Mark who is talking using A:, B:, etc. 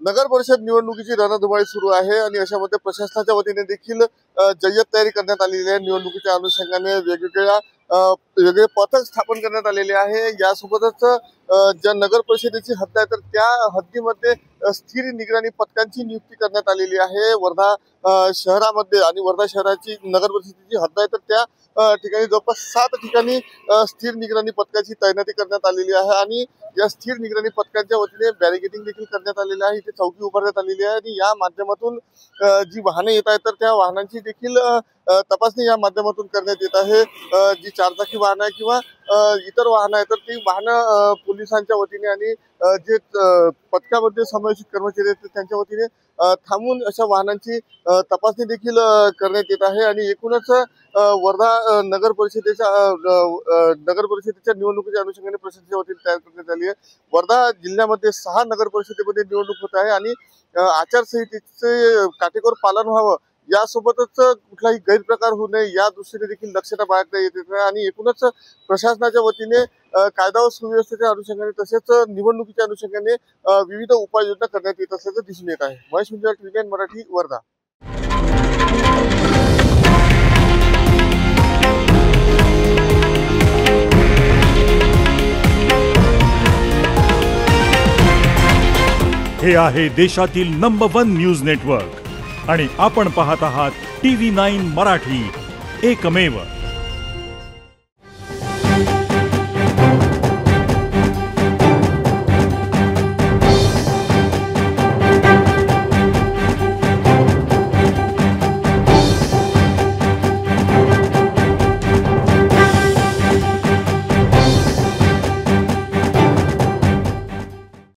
A: नगर परिषद निवडणुकीची रणधुमाळी सुरू आहे आणि अशामध्ये प्रशासनाच्या वतीने देखील जय्यत तयारी करण्यात आलेली आहे। निवडणुकीच्या अनुषंगाने वेगवेगळे पथक स्थापन करण्यात आलेले आहे। यासोबतच ज्या नगर परिषदेची हद्द आहे तर त्या हद्दीमध्ये स्थिर निगराणी पथकांची नियुक्ती करण्यात आलेली आहे। वर्धा शहरामध्ये आणि वर्धा शहराची नगर परिषदेची हद्द आहे तर त्या ठिकाणी जवळपास 7 ठिकाणी स्थिर निगराणी पथकाची तैनाती करण्यात आलेली आहे आणि या स्थिर निगराणी पथकांच्या वतीने बॅरिकेडिंग देखील करण्यात आलेली आहे। इथे चौकी उभारण्यात आलेली आहे आणि या माध्यमातून जी वाहने येत आहेत तर त्या वाहनांची देखील तपासणी या माध्यमातून करण्यात येत आहे। जी चारचाकी वाहन आहे किंवा इतर वाहन आहे तर ती वाहन पोलिसांच्या वतीने आणि जे पथकामध्ये समावेशित कर्मचारी आहेत त्यांच्या वतीने थांबून अशा वाहनांची तपासणी देखील करण्यात येत आहे। आणि एकूणच वर्धा नगर परिषदेच्या निवडणुकीच्या अनुषंगाने प्रशासनाच्या वतीने तयार करण्यात आली आहे। वर्धा जिल्ह्यामध्ये 6 नगर परिषदेमध्ये निवडणूक होत आहे आणि आचारसंहितेचे काटेकोर पालन व्हावं यासोबतच कुठलाही गैरप्रकार होऊ नये या दृष्टीने देखील दक्षता बाळगता येते आणि एकूणच प्रशासनाच्या वतीने कायदा व सुव्यवस्थेच्या अनुषंगाने तसेच निवडणुकीच्या अनुषंगाने विविध उपाययोजना करण्यात येत असल्याचं दिसून येत आहे। महेश मुंजाळ, TVN मराठी, वर्धा।
B: हे आहे देशातील नंबर 1 न्यूज नेटवर्क आणि आपण पाहत आहात TV9 मराठी, एकमेव।